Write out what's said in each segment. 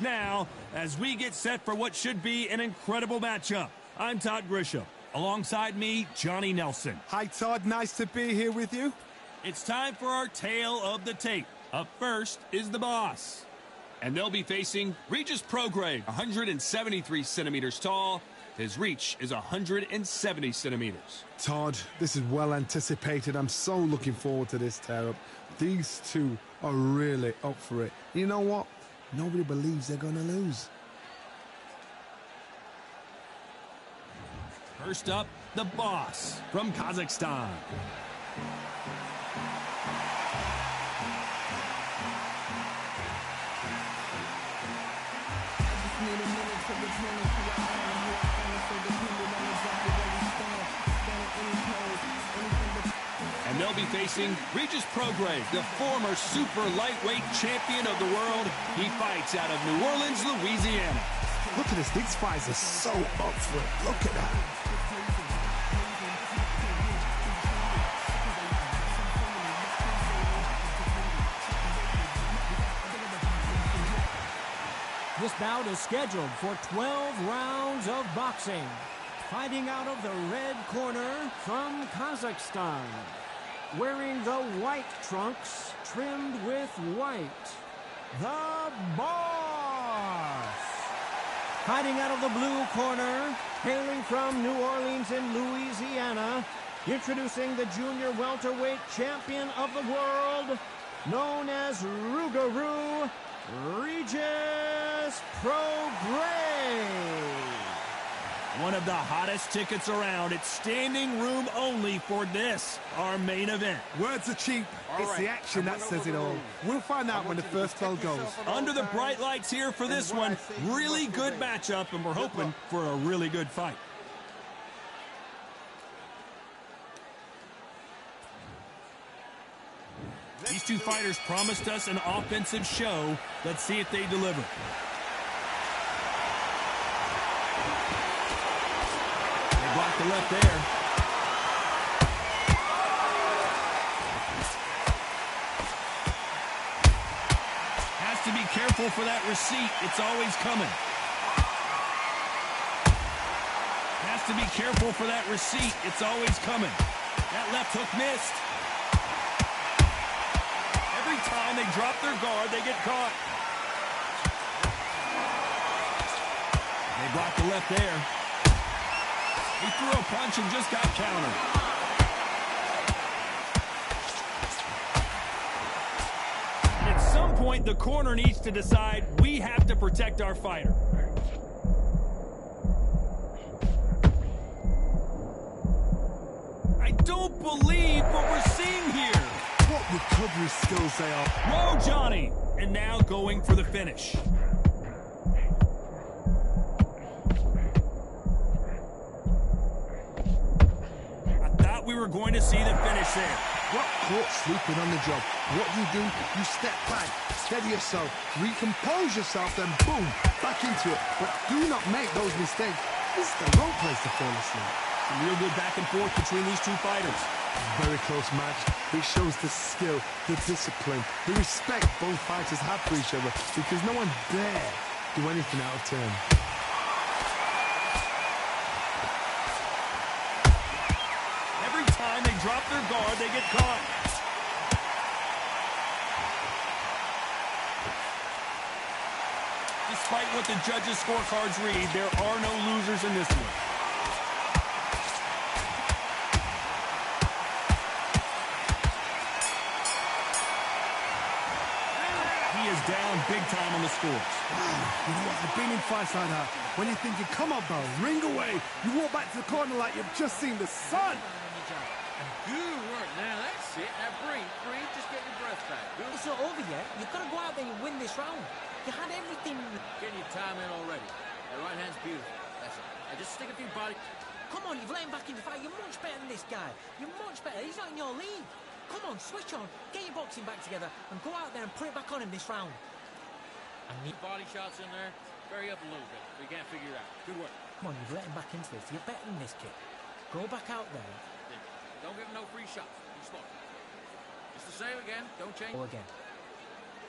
Now, as we get set for what should be an incredible matchup. I'm Todd Grisham. Alongside me, Johnny Nelson. Hi, Todd. Nice to be here with you. It's time for our tale of the tape. Up first is the boss. And they'll be facing Regis Prograis, 173 centimeters tall. His reach is 170 centimeters. Todd, this is well anticipated. I'm so looking forward to this tear-up. These two are really up for it. You know what? Nobody believes they're going to lose. First up, the boss from Kazakhstan. And they'll be facing Regis Prograis, the former super lightweight champion of the world. He fights out of New Orleans, Louisiana. Look at this. These fights are so up for it. Look at that. This bout is scheduled for 12 rounds of boxing. Fighting out of the red corner from Kazakhstan. Wearing the white trunks trimmed with white. The boss. Fighting out of the blue corner, hailing from New Orleans in Louisiana. Introducing the junior welterweight champion of the world, known as Rougarou, Regis Prograis. One of the hottest tickets around. It's standing room only for this, our main event. Words are cheap. It's the action that says it all. We'll find out when the first bell goes. Under the bright lights here for this one. Really good matchup, and we're hoping for a really good fight. These two fighters promised us an offensive show. Let's see if they deliver. They blocked the left there. Has to be careful for that receipt. It's always coming. Has to be careful for that receipt. It's always coming. That left hook missed. Every time they drop their guard, they get caught. They blocked the left there. He threw a punch and just got countered. And at some point, the corner needs to decide we have to protect our fighter. I don't believe what we're seeing here. What recovery skills they are. Whoa, Johnny! And now going for the finish. I thought we were going to see the finish there. Got caught sleeping on the job. What do? You step back, steady yourself, recompose yourself, then boom, back into it. But do not make those mistakes. This is the wrong place to fall asleep. Some real good back and forth between these two fighters. Very close match. It shows the skill, the discipline, the respect both fighters have for each other, because no one dare do anything out of turn. Every time they drop their guard, they get caught. Despite what the judges' scorecards read, there are no losers in this one. He is down big time on the scores. Wow, you know what? I've been in fights like that. When you're thinking, come on, bro, ring away. You walk back to the corner like you've just seen the sun. Good work. Now that's it. Now breathe. Just get your breath back. Good. It's not over yet. You've got to go out there and win this round. You had everything. Getting your time in already. That right hand's beautiful. That's it. Now just stick a few body. Come on, you've let him back in the fight. You're much better than this guy. You're much better. He's not in your league. Come on, switch on. Get your boxing back together and go out there and put it back on him this round. I need body shots in there. Vary up a little bit so you can't figure it out. Good work. Come on, you've let him back into this. You're better than this kid. Go back out there. Don't give him no free shots. Be smart. It's the same again. Don't change. Go again.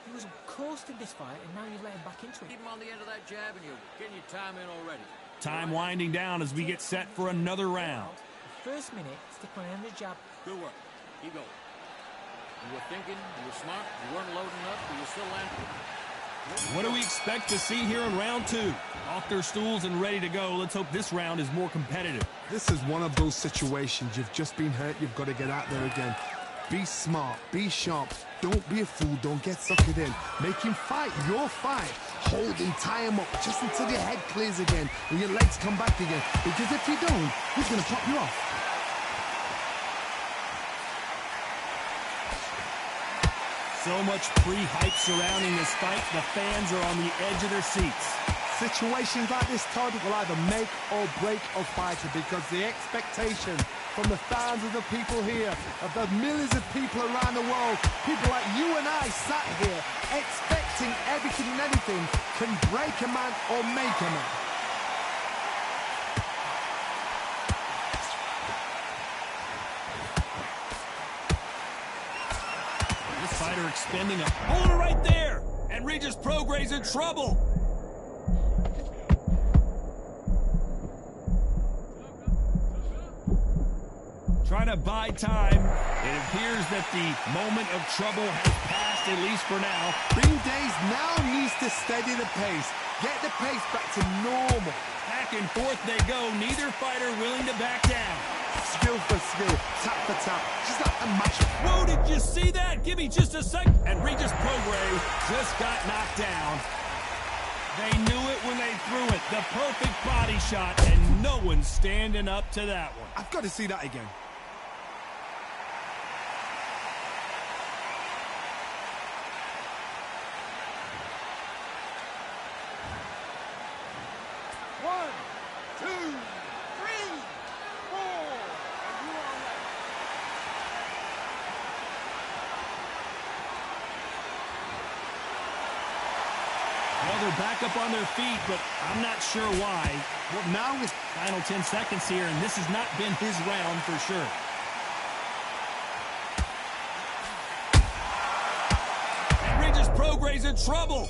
He was coasting this fight, and now you've let him back into it. Keep him on the end of that jab, and you're getting your time in already. Time winding down as we get set for another round. First minute, stick on the jab. Good work. Keep going. You were thinking, you were smart, you weren't loading up, but you still landed. What do we expect to see here in round two? Off their stools and ready to go. Let's hope this round is more competitive. This is one of those situations. You've just been hurt. You've got to get out there again. Be smart. Be sharp. Don't be a fool. Don't get suckered in. Make him fight your fight. Hold him, tie him up just until your head clears again and your legs come back again. Because if you don't, he's going to pop you off. So much pre-hype surrounding this fight, the fans are on the edge of their seats. Situations like this, Todd, will either make or break a fighter because the expectation from the thousands of people here, of the millions of people around the world, people like you and I sat here expecting everything and anything can break a man or make a man. Fighter expending a hold right there, and Regis Prograis in trouble. Trying to buy time. It appears that the moment of trouble has passed, at least for now. Prograis now needs to steady the pace, get the pace back to normal. Back and forth they go, neither fighter willing to back down. Skill for skill, tap for tap, just like a match. Whoa, did you see that? Give me just a second. And Regis Prograis just got knocked down. They knew it when they threw it. The perfect body shot, and no one's standing up to that one. I've got to see that again. Well, they're back up on their feet, but I'm not sure why. Well, now with final 10 seconds here, and this has not been his round for sure. And Regis Prograis in trouble.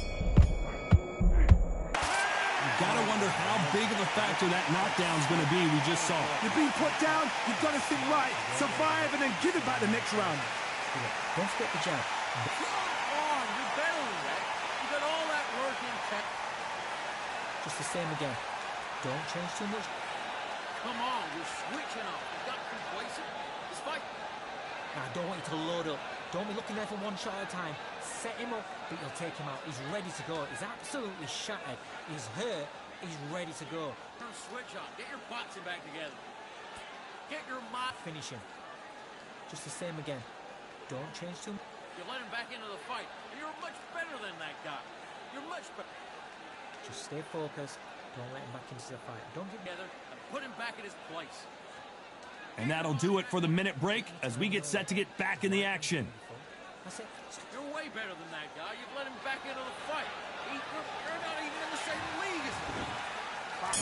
You've got to wonder how big of a factor that knockdown's going to be we just saw. You're being put down, you've got to think right, survive, and then give it back the next round. Don't forget the jab. Just the same again. Don't change too much. Come on, you're switching off. You got complacent. Just fight. Now, I don't want you to load up. Don't be looking there for one shot at a time. Set him up, but you'll take him out. He's ready to go. He's absolutely shattered. He's hurt. He's ready to go. Now switch on. Get your boxing back together. Get your mind. Finish him. Just the same again. Don't change too much. You let him back into the fight. And you're much better than that guy. You're much better. Just stay focused. Don't let him back into the fight. Don't get together and put him back in his place. And that'll do it for the minute break as we get set to get back in the action. That's it. You're way better than that guy. You've let him back into the fight. You're not even in the same league as him.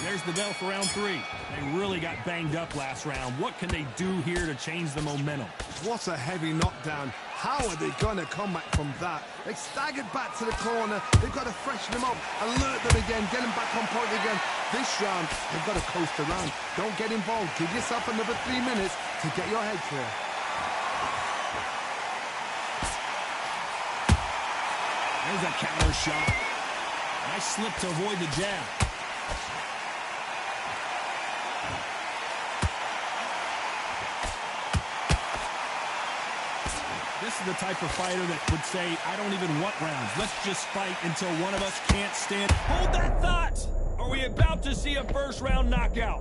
There's the bell for round 3. They really got banged up last round. What can they do here to change the momentum? What a heavy knockdown. How are they going to come back from that? They staggered back to the corner. They've got to freshen them up, alert them again, get them back on point again. This round, they've got to coast around. Don't get involved. Give yourself another 3 minutes to get your head clear. There's a counter shot. Nice slip to avoid the jab. This is the type of fighter that would say, I don't even want rounds. Let's just fight until one of us can't stand. Hold that thought! Are we about to see a first-round knockout?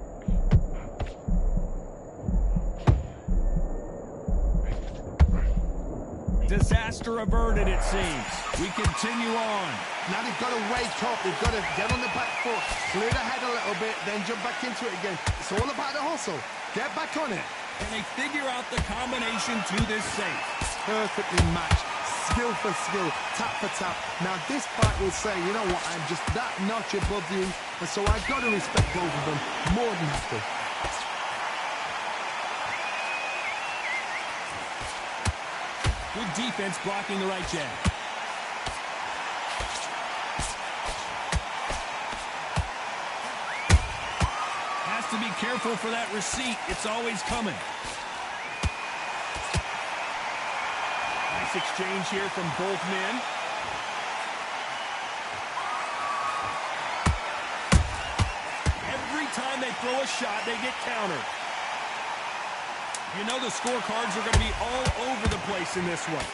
Disaster averted, it seems. We continue on. Now they've got to wake up. They've got to get on the back foot, clear the head a little bit, then jump back into it again. It's all about the hustle. Get back on it. Can they figure out the combination to this safe? Perfectly matched. Skill for skill, tap for tap. Now this fight will say, you know what, I'm just that notch above you, and so I've got to respect both of them more than happy. Good defense blocking the right jab. to be careful for that receipt. It's always coming. Nice exchange here from both men. Every time they throw a shot, they get countered. You know the scorecards are going to be all over the place in this one.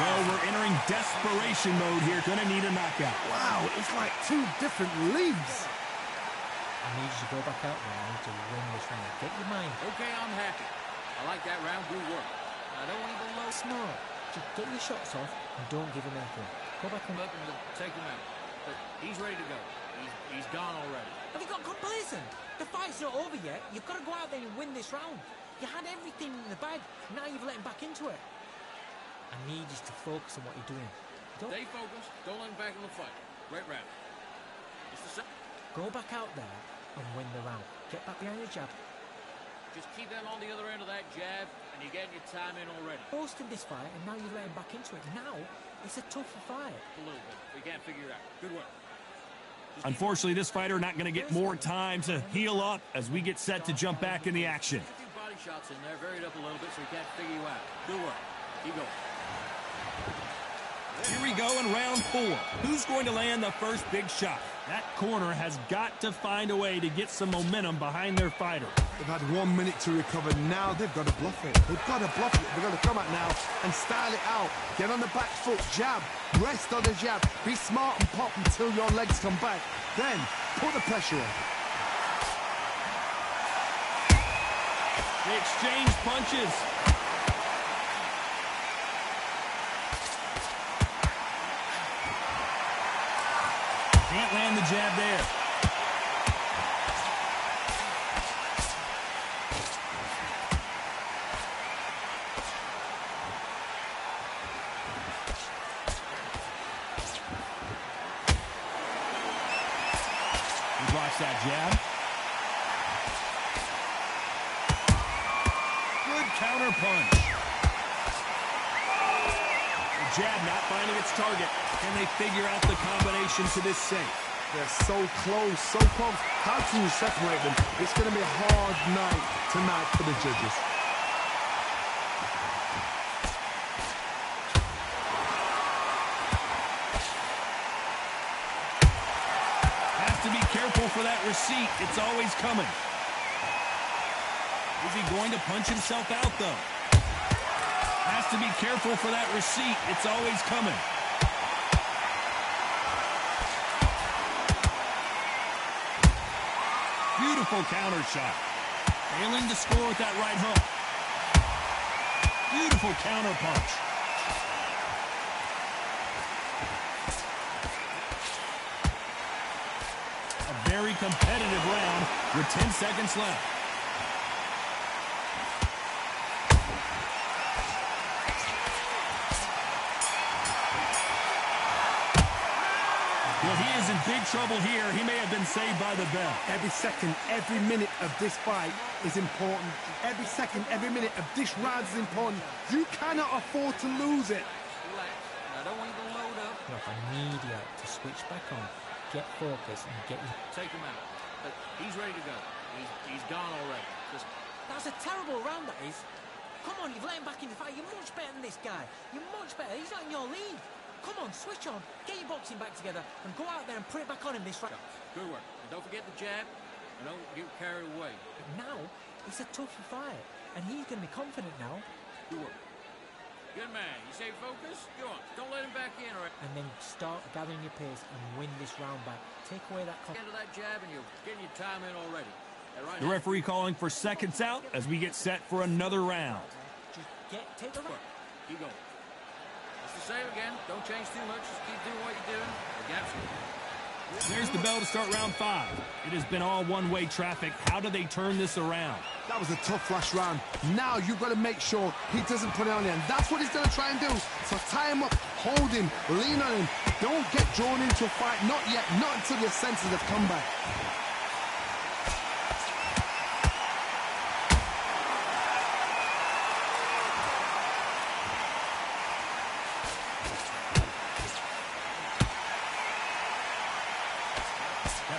Well, we're entering desperation mode here. Going to need a knockout. Wow, it's like two different leagues. I need you to go back out there. I need to win this round. Get your mind. Okay, I'm happy. I like that round. Good work. I don't want to go low. Smart. Just get your shots off and don't give him anything. Go back and Up and take him out. But he's ready to go. He's gone already. Have you got complacent? The fight's not over yet. You've got to go out there and win this round. You had everything in the bag. Now you've let him back into it. I need you to focus on what you're doing. Stay focused. Don't let him back in the fight. Great round. Go back out there and win the round. Get back behind your jab. Just keep them on the other end of that jab, and you're getting your time in already. Forced in this fight, and now you're letting him back into it. Now, it's a tougher fight. A little bit. We can't figure it out. Good work. Unfortunately, this fighter not going to get more time to heal up as we get set to jump back in the action. A few body shots in there, varied up a little bit, so we can't figure you out. Good work. Keep going. Here we go in round 4. Who's going to land the first big shot? That corner has got to find a way to get some momentum behind their fighter. They've had 1 minute to recover. Now they've got to bluff it. They've got to bluff it. They've got to come out now and style it out. Get on the back foot, jab, rest on the jab. Be smart and pop until your legs come back. Then put the pressure on. They exchange punches. Can't land the jab there. He blocks that jab. Good counter punch. The jab not finding its target. Can they figure out the combination to this safe? They're so close, so close. How can you separate them? It's going to be a hard night tonight for the judges. Has to be careful for that receipt. It's always coming. Is he going to punch himself out, though? Has to be careful for that receipt. It's always coming. Beautiful counter shot. Failing to score with that right hook. Beautiful counter punch. A very competitive round with 10 seconds left. Well, he is in big trouble here. He may have been saved by the bell. Every second, every minute of this fight is important. Every second, every minute of this round is important. You cannot afford to lose it. Relax. I don't want you to load up. Look, I need you to switch back on. Get focused and get you. Take him out. But he's ready to go. He's gone already. Just That's a terrible round, that is. Come on, you've let him back in the fight. You're much better than this guy. You're much better. He's not in your league. Come on, switch on. Get your boxing back together and go out there and put it back on him this round. good work. And don't forget the jab. And don't get carried away. But now, it's a tougher fight. And he's going to be confident now. Good work. Good man. You stay focused? Go on. Don't let him back in, all right? And then start gathering your pace and win this round back. Take away that Get into that jab and you're getting your time in already. Right The referee calling for seconds out as we get set for another round. Just take the round. Keep going. It's the same again. Don't change too much. Just keep doing what you're doing. The gap's good. There's the bell to start round 5. It has been all one-way traffic. How do they turn this around? That was a tough last round. Now you've got to make sure he doesn't put it on you. And that's what he's going to try and do. So tie him up, hold him, lean on him. Don't get drawn into a fight. Not yet. Not until your senses have come back.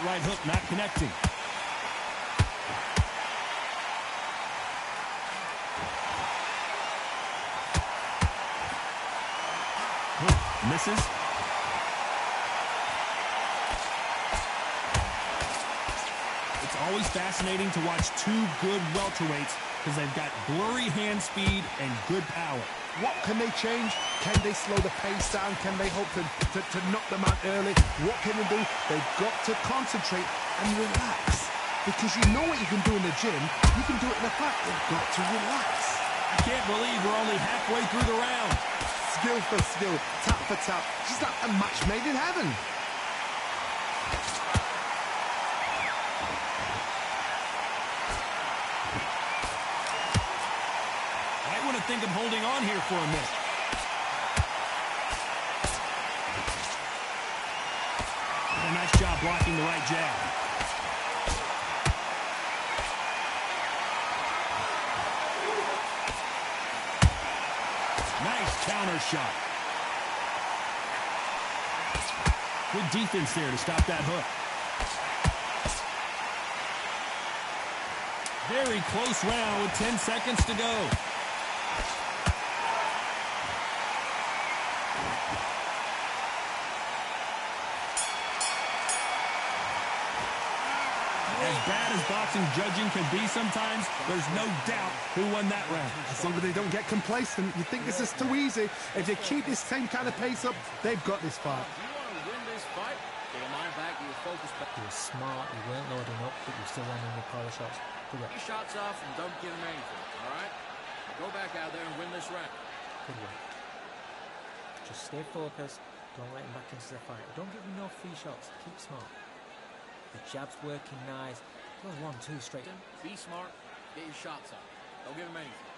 that right hook not connecting. Hook misses. It's always fascinating to watch two good welterweights because they've got blurry hand speed and good power. What can they change? Can they slow the pace down? Can they hope to knock them out early? What can they do? They've got to concentrate and relax. Because you know what you can do in the gym, you can do it in the fight. They've got to relax. I can't believe we're only halfway through the round. Skill for skill, tap for tap. Just like a match made in heaven. I think I'm holding on here for a minute. A nice job blocking the right jab. Nice counter shot. Good defense there to stop that hook. Very close round with 10 seconds to go. As bad as boxing judging can be sometimes, there's no doubt who won that round. As long as they don't get complacent, you think this is too easy. If they keep this same kind of pace up, they've got this fight. If you want to win this fight, get your mind back, get your focus back. You were smart, you weren't loading up, but you still landing your power shots. Good work. Get your shots off and don't give them anything, all right? Go back out there and win this round. Good work. Just stay focused. Don't let him back into the fight. Don't give him no free shots. Keep smart. The jab's working nice. Goes 1-2 straight. Be smart. Get your shots off. Don't give him anything.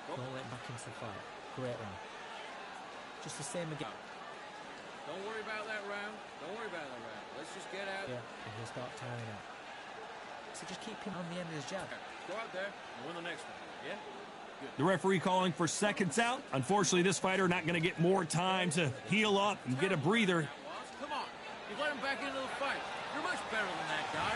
Don't let him back into the fight. Great round. Just the same again. Don't worry about that round. Don't worry about that round. Let's just get out. Yeah, and he'll start tiring out. So just keep him on the end of his jab. Go out there and win the next one. Yeah? Good. The referee calling for seconds out. Unfortunately, this fighter not going to get more time to heal up and get a breather. Come on. You let him back into the fight. You're much better than that guy.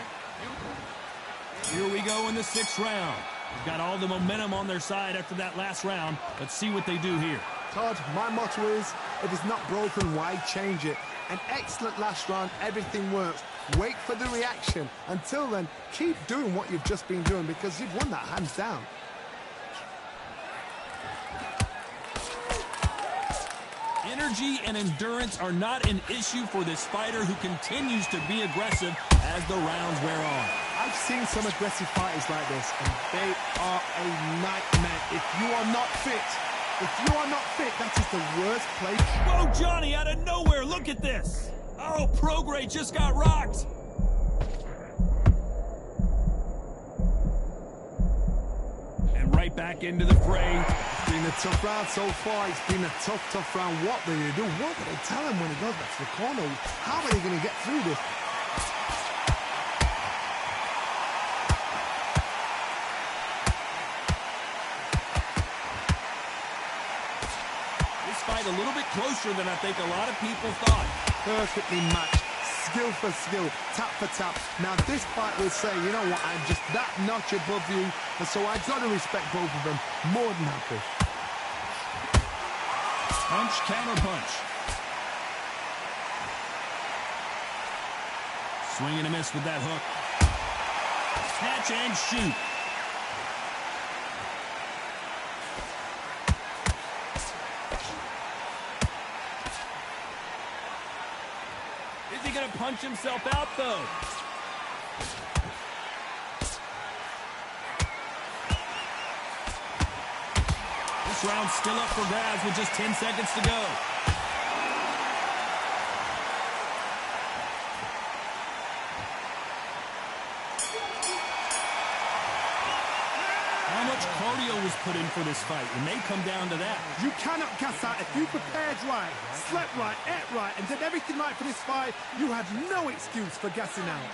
Here we go in the 6th round. They've got all the momentum on their side after that last round. Let's see what they do here. Todd, my motto is, if it's not broken, why change it? An excellent last round, everything works. Wait for the reaction. Until then, keep doing what you've just been doing because you've won that hands down. Energy and endurance are not an issue for this fighter who continues to be aggressive as the rounds wear on. I've seen some aggressive fighters like this, and they are a nightmare. If you are not fit, that is the worst place. Whoa, Johnny, out of nowhere, look at this. Oh, Prograis just got rocked. And right back into the fray. It's been a tough round so far. It's been a tough round. What do they do? What do they tell him when he goes back to the corner? How are they going to get through this? This fight a little bit closer than I think a lot of people thought. Perfectly matched. Skill for skill, tap for tap. Now this fight will say, you know what, I'm just that notch above you, and so I've got to respect both of them. More than happy. Punch, counter punch. Swing and a miss with that hook. Snatch and shoot. Is he going to punch himself out, though? This round's still up for grabs with just 10 seconds to go. How much cardio was put in for this fight? It may come down to that. You cannot gas out. If you prepared right, slept right, ate right, and did everything right for this fight, you have no excuse for gassing out.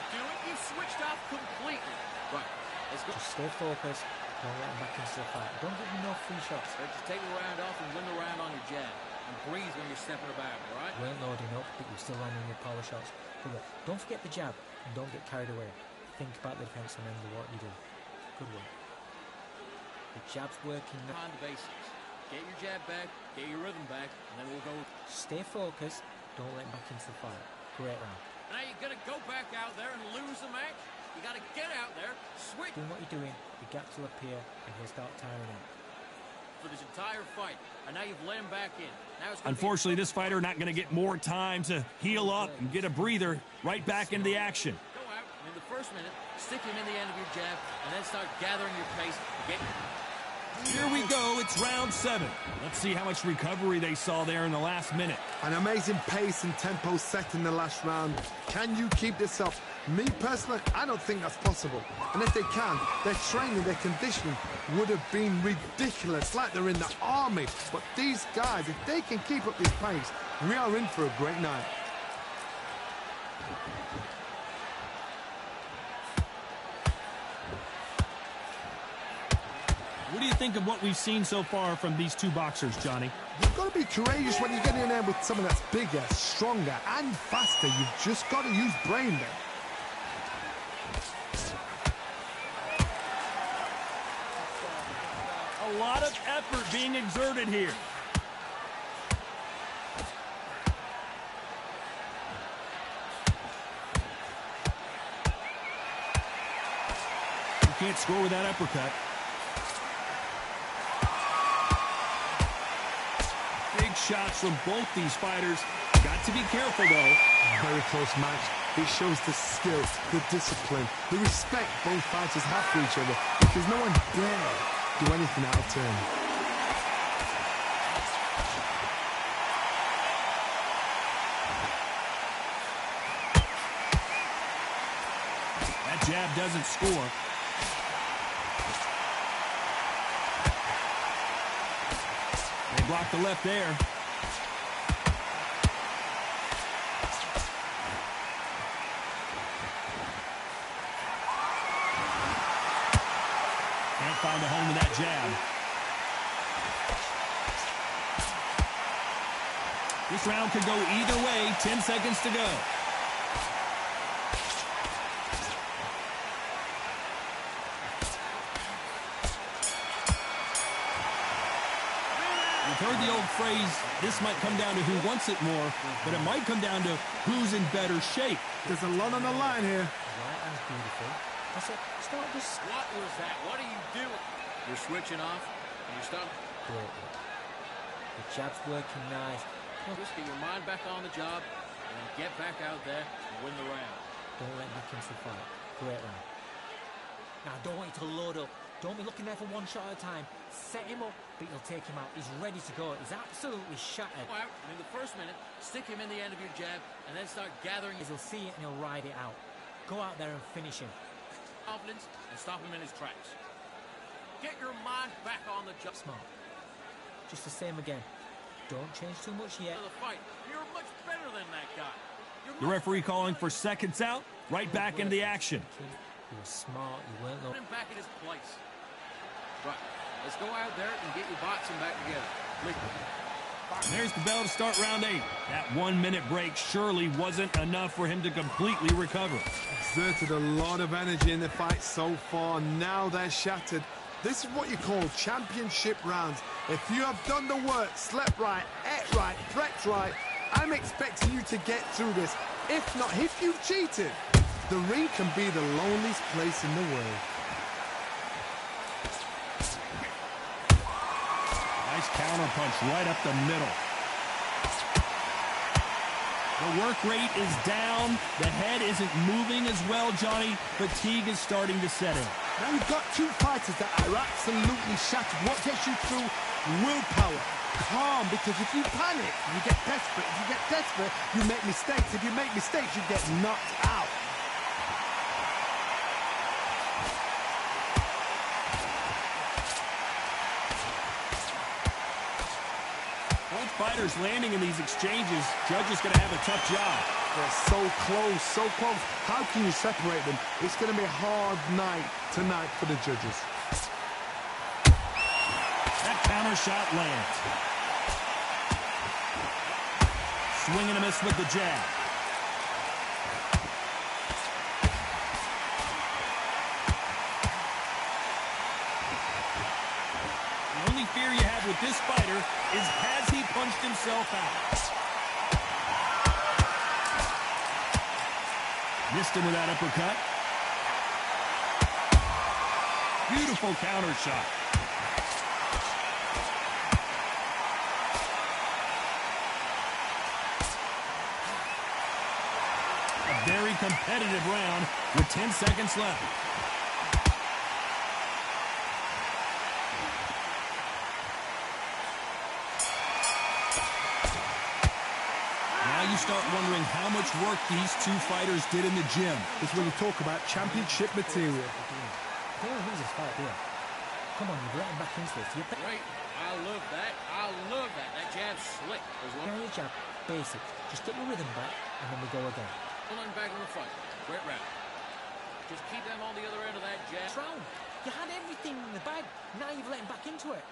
You switched off completely. Right. Let's go. Just stay focused. Don't let him back into the fight. Don't give him no free shots. Just take the round off and win the round on your jab. and breathe when you're stepping about, all right? You weren't loading up, but you're still landing your power shots. But look, don't forget the jab and don't get carried away. Think about the defense and remember what you do. Good work. The jab's working now. Find the basics. Get your jab back, get your rhythm back, and then we'll go. Stay focused. Don't let him back into the fight. Great round. Now you're going to go back out there and lose the match. You got to get out there, switch. Doing what you're doing, the gaps will appear and he'll start tiring out. For this entire fight, and now you've let him back in. Now it's Unfortunately, this fighter not going to get more time to heal up and get a breather. Right back into the action. Go out, and in the first minute, stick him in the end of your jab, and then start gathering your pace. Here we go, it's round 7. Let's see how much recovery they saw there in the last minute. An amazing pace and tempo set in the last round. Can you keep this up? Me personally, I don't think that's possible. And if they can, their training, their conditioning would have been ridiculous, like they're in the army. But these guys, if they can keep up this pace, we are in for a great night. What do you think of what we've seen so far from these two boxers, Johnny? You've got to be courageous when you get in there with someone that's bigger, stronger, and faster. You've just got to use brain there. A lot of effort being exerted here. You can't score with that uppercut. Big shots from both these fighters. Got to be careful, though. Very close match. It shows the skill, the discipline, the respect both fighters have for each other, because no one dare do anything out of turn. That jab doesn't score. They block the left there. Can't find a home in that jab. This round could go either way. 10 seconds to go. You've heard the old phrase, this might come down to who wants it more, but it might come down to who's in better shape. There's a lot on the line here. Right hand's beautiful. That's it. Start this. What was that? What are you doing? You're switching off, and you're starting. Great. The jab's working nice. Just get your mind back on the job, and then get back out there and win the round. Don't let him back into the fight. Great round. Now, don't want you to load up. Don't be looking there for one shot at a time. Set him up, but you'll take him out. He's ready to go. He's absolutely shattered. Go out, and in the first minute, stick him in the end of your jab, and then start gathering his He'll see it and he'll ride it out. Go out there and finish him. confidence and stop him in his tracks. Get your mind back on the job. Smart. Just the same again. Don't change too much yet. The fight. You're much better than that guy. The referee calling for seconds out. Right back into the action. You were smart. You weren't Put him back in his place. Right. Let's go out there and get your boxing back together. There's the bell to start round 8. That 1-minute break surely wasn't enough for him to completely recover. Exerted a lot of energy in the fight so far. Now they're shattered. This is what you call championship rounds. If you have done the work, slept right, ate right, prepped right, I'm expecting you to get through this. If not, if you've cheated, the ring can be the loneliest place in the world. Nice counter punch right up the middle. The work rate is down. The head isn't moving as well, Johnny. Fatigue is starting to set in. Now you've got two fighters that are absolutely shattered. What gets you through? Willpower. Calm, because if you panic, you get desperate. If you get desperate, you make mistakes. If you make mistakes, you get knocked out. Both fighters landing in these exchanges. Judge is going to have a tough job. They're so close, so close. How can you separate them? It's going to be a hard night tonight for the judges. That counter shot lands. Swing and a miss with the jab. The only fear you have with this fighter is, has he punched himself out? Missed him with that uppercut. Beautiful counter shot. A very competitive round with 10 seconds left. Now you start wondering how much work these two fighters did in the gym. It's when you talk about championship material. Don't lose this fight here. Come on, you're letting back into this. You're Great. I love that. I love that. That jab's slick. There's one. Carry jab, basic. Just get your rhythm back, and then we go again. Pulling back in the fight. Great round. Just keep them on the other end of that jab. Next round, you had everything in the bag. Now you've let him back into it.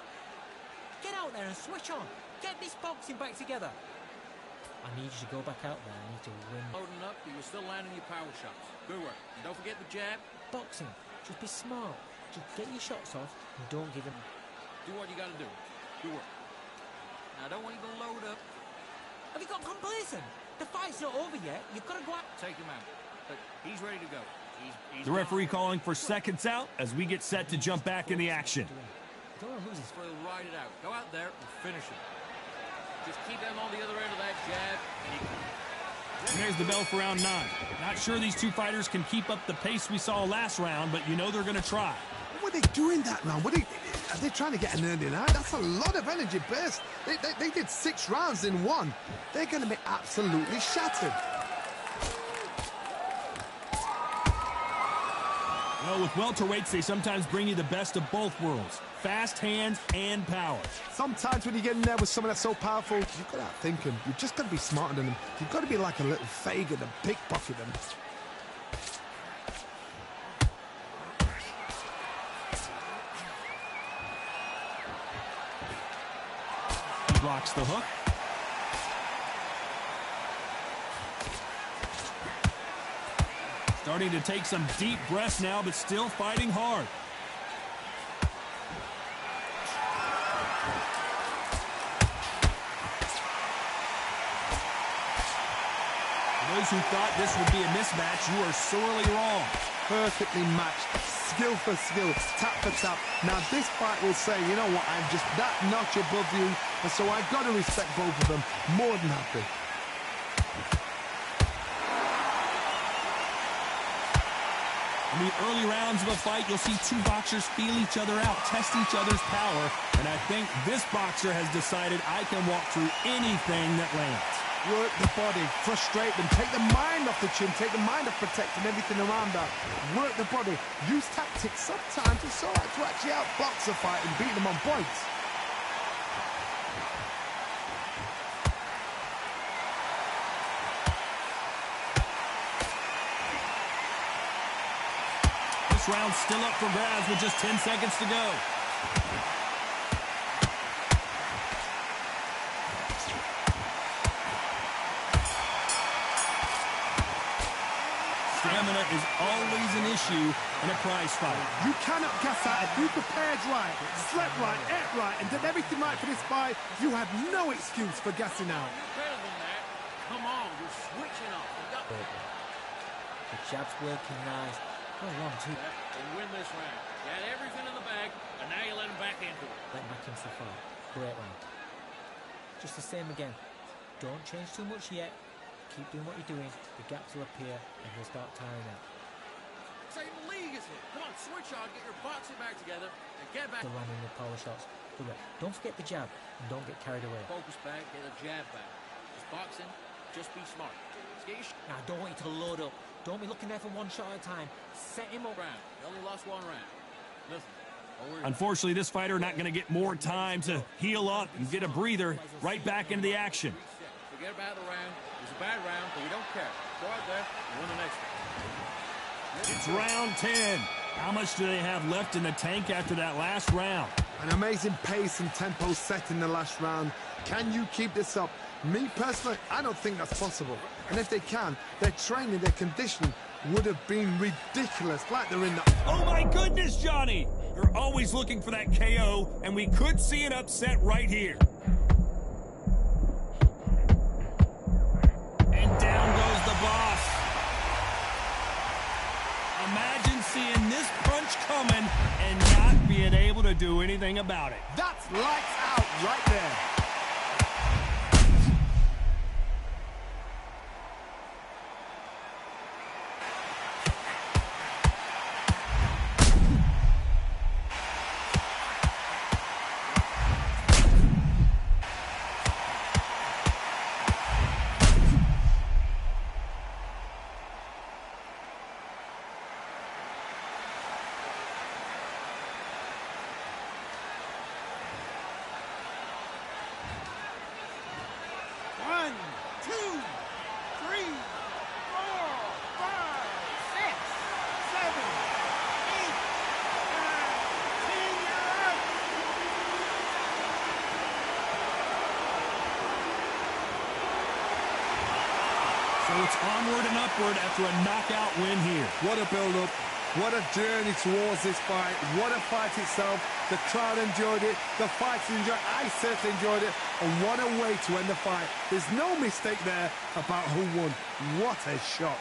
Get out there and switch on. Get this boxing back together. I need you to go back out there. I need to win. Loading up, but you're still landing your power shots. Good work. And don't forget the jab. Boxing, just be smart. Just get your shots off and don't give him. Do what you got to do. Good work. Now, I don't want you to load up. Have you got complacent? The fight's not over yet. You've got to go out. Take him out. But he's ready to go. He's The referee calling for seconds out as we get set to jump back in the action. Don't want to lose this. He'll ride it out. Go out there and finish it. Just keep them on the other end of that jab. And there's the bell for round 9. Not sure these two fighters can keep up the pace we saw last round, but you know they're going to try. What are they doing that round? Are they trying to get an early night? That's a lot of energy burst. They did 6 rounds in one. They're going to be absolutely shattered. Well, with welterweights, they sometimes bring you the best of both worlds. Fast hands and power. Sometimes when you get in there with someone that's so powerful, you've got to outthink them. You've just got to be smarter than them. You've got to be like a little Fagin and pickpocket them. He blocks the hook. Starting to take some deep breaths now, but still fighting hard. For those who thought this would be a mismatch, you are sorely wrong. Perfectly matched, skill for skill, tap for tap. Now this fight will say, you know what, I'm just that notch above you, and so I've got to respect both of them. More than happy. In the early rounds of a fight, you'll see two boxers feel each other out, test each other's power, and I think this boxer has decided I can walk through anything that lands. Work the body, frustrate them, take the mind off the chin, take the mind off protecting everything around that. Work the body, use tactics. Sometimes it's all right to actually outbox a fight and beat them on points. This round's still up for grabs with just 10 seconds to go. Stamina is always an issue in a prize fight. You cannot gas out. If you prepared right, slept right, ate right, and did everything right for this fight, you have no excuse for gassing out. Better than that. Come on, you're switching off. The jab's working nice. Go along too. And win this round. You had everything in the bag, and now you let him back into it. Let him back into the fight. Great round. Just the same again. Don't change too much yet. Keep doing what you're doing. The gaps will appear, and he'll start tiring out. Same league is here. Come on, switch on, get your boxing back together, and get back. The landing the power shots. Don't forget the jab, and don't get carried away. Focus back, get the jab back. It's boxing, just be smart. Just get your Now, I don't want you to load up. Don't be looking there for one shot at a time. Set him up. round. You only lost one round. Listen. Unfortunately, this fighter not going to get more time to heal up and get a breather. Right back into the action. Forget about the round. It was a bad round, but we don't care. Go out there and win the next one. It's round 10. How much do they have left in the tank after that last round? An amazing pace and tempo set in the last round. Can you keep this up? Me personally, I don't think that's possible. And if they can, their training, their conditioning would have been ridiculous. Like they're in the... Oh my goodness, Johnny! You're always looking for that KO, and we could see an upset right here. And down goes the boss. Imagine seeing this punch coming and not being able to do anything about it. That's lights out right there. So it's onward and upward after a knockout win here. What a build-up. What a journey towards this fight. What a fight itself. The crowd enjoyed it. The fighters enjoyed it. I certainly enjoyed it. And what a way to end the fight. There's no mistake there about who won. What a shot.